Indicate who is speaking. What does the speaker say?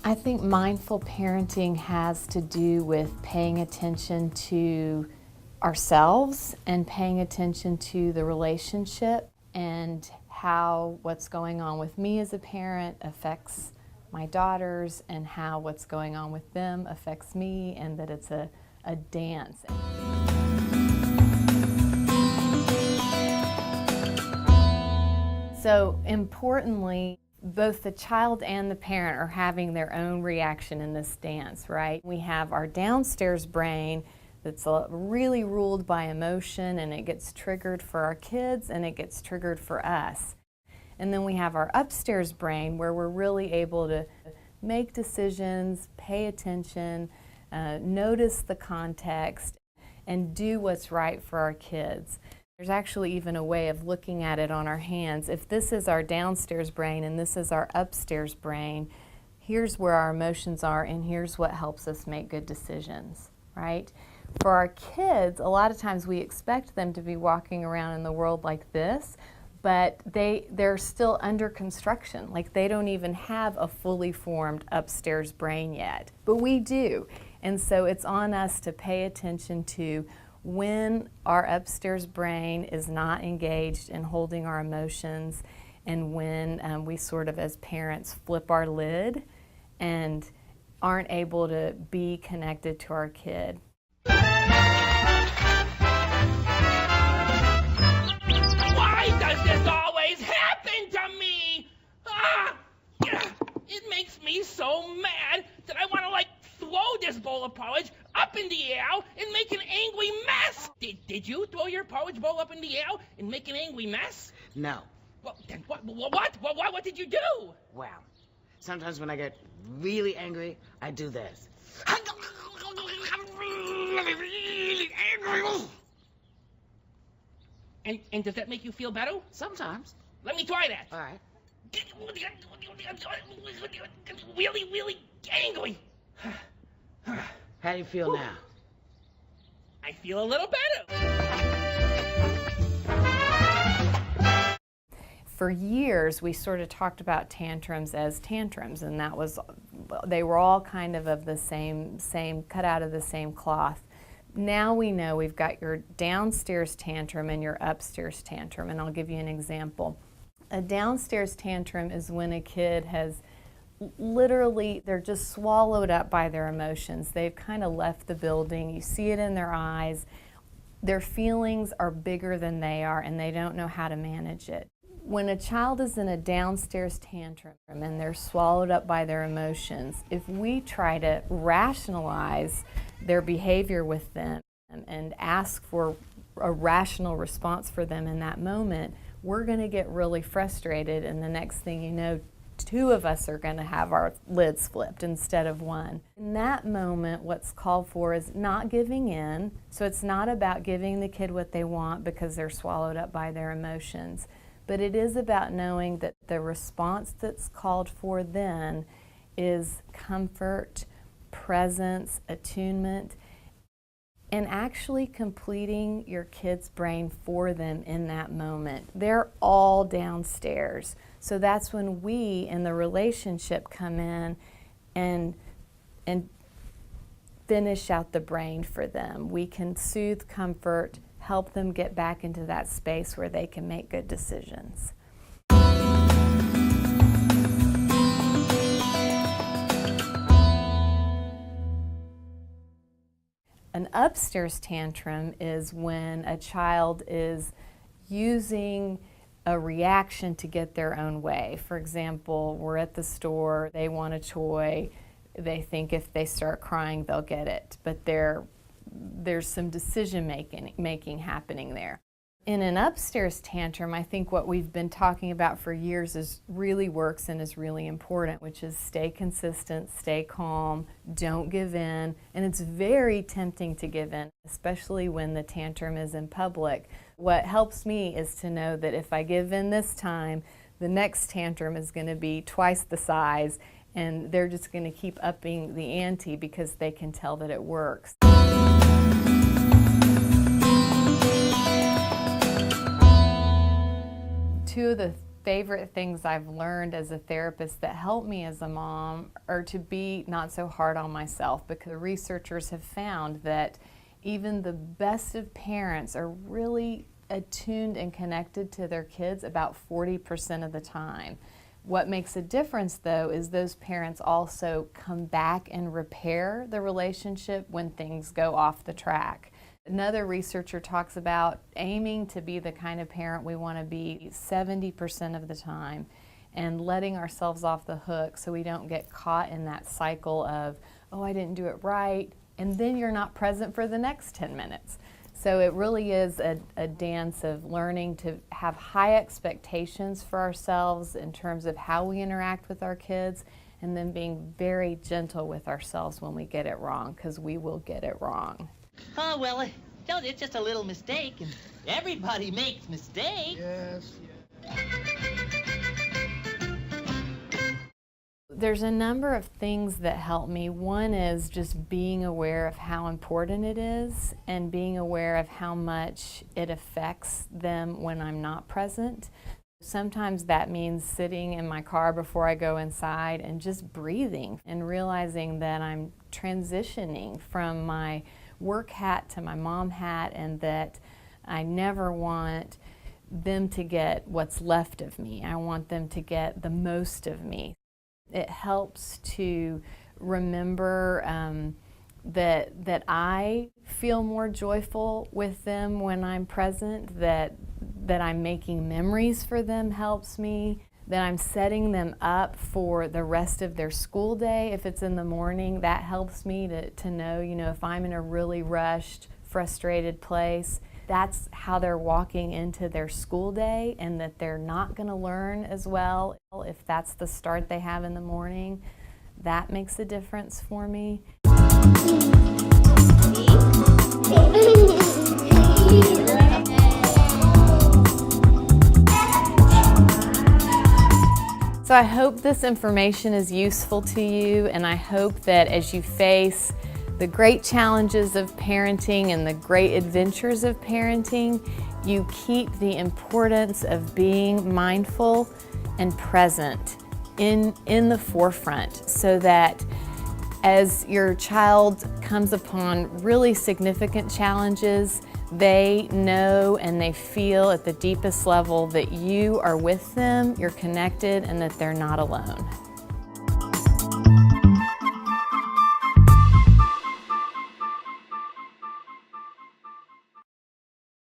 Speaker 1: I think mindful parenting has to do with paying attention to ourselves and paying attention to the relationship and how what's going on with me as a parent affects my daughters and how what's going on with them affects me, and that it's a dance. So importantly, both the child and the parent are having their own reaction in this dance, right? We have our downstairs brain that's really ruled by emotion, and it gets triggered for our kids and it gets triggered for us. And then we have our upstairs brain where we're really able to make decisions, pay attention, notice the context, and do what's right for our kids. There's actually even a way of looking at it on our hands. If this is our downstairs brain and this is our upstairs brain, here's where our emotions are and here's what helps us make good decisions, right? For our kids, a lot of times we expect them to be walking around in the world like this, but they're still under construction. Like, they don't even have a fully formed upstairs brain yet, but we do. And so it's on us to pay attention to when our upstairs brain is not engaged in holding our emotions, and when we sort of as parents flip our lid and aren't able to be connected to our kid.
Speaker 2: Why does this always happen to me? It makes me so mad that I want to throw this bowl of porridge up in the air and make an angry mess. Did you throw your porridge bowl up in the air and make an angry mess?
Speaker 3: No.
Speaker 2: Well, then what did you do?
Speaker 3: Well, sometimes when I get really angry, I do this. Really angry.
Speaker 2: And does that make you feel better?
Speaker 3: Sometimes.
Speaker 2: Let me try that.
Speaker 3: All right.
Speaker 2: Really, really angry.
Speaker 3: How do you feel now?
Speaker 2: I feel a little better.
Speaker 1: For years, we sort of talked about tantrums as tantrums, and they were all kind of the same, cut out of the same cloth. Now we know we've got your downstairs tantrum and your upstairs tantrum, and I'll give you an example. A downstairs tantrum is when a kid has literally, they're just swallowed up by their emotions. They've kind of left the building. You see it in their eyes. Their feelings are bigger than they are, and they don't know how to manage it. When a child is in a downstairs tantrum and they're swallowed up by their emotions, if we try to rationalize their behavior with them and ask for a rational response for them in that moment, we're going to get really frustrated, and the next thing you know, two of us are going to have our lids flipped instead of one. In that moment, what's called for is not giving in. So it's not about giving the kid what they want because they're swallowed up by their emotions. But it is about knowing that the response that's called for then is comfort, presence, attunement, and actually completing your kid's brain for them in that moment. They're all downstairs. So that's when we in the relationship come in and finish out the brain for them. We can soothe, comfort, help them get back into that space where they can make good decisions. An upstairs tantrum is when a child is using a reaction to get their own way. For example, we're at the store, they want a toy, they think if they start crying they'll get it, but there's some decision making happening there. In an upstairs tantrum, I think what we've been talking about for years really works and is really important, which is stay consistent, stay calm, don't give in. And it's very tempting to give in, especially when the tantrum is in public. What helps me is to know that if I give in this time, the next tantrum is going to be twice the size, and they're just going to keep upping the ante because they can tell that it works. of the favorite things I've learned as a therapist that help me as a mom are to be not so hard on myself, because the researchers have found that even the best of parents are really attuned and connected to their kids about 40% of the time. What makes a difference, though, is those parents also come back and repair the relationship when things go off the track. Another researcher talks about aiming to be the kind of parent we want to be 70% of the time, and letting ourselves off the hook so we don't get caught in that cycle of, oh, I didn't do it right, and then you're not present for the next 10 minutes. So it really is a dance of learning to have high expectations for ourselves in terms of how we interact with our kids, and then being very gentle with ourselves when we get it wrong, because we will get it wrong.
Speaker 4: Oh, well, it's just a little mistake, and everybody makes mistakes.
Speaker 5: Yes.
Speaker 1: There's a number of things that help me. One is just being aware of how important it is, and being aware of how much it affects them when I'm not present. Sometimes that means sitting in my car before I go inside and just breathing and realizing that I'm transitioning from my work hat to my mom hat, and that I never want them to get what's left of me. I want them to get the most of me. It helps to remember that I feel more joyful with them when I'm present, that I'm making memories for them helps me, that I'm setting them up for the rest of their school day. If it's in the morning, that helps me to know, if I'm in a really rushed, frustrated place, that's how they're walking into their school day, and that they're not going to learn as well if that's the start they have in the morning. That makes a difference for me. So I hope this information is useful to you, and I hope that as you face the great challenges of parenting and the great adventures of parenting, you keep the importance of being mindful and present in the forefront, so that as your child comes upon really significant challenges, they know and they feel at the deepest level that you are with them, you're connected, and that they're not alone.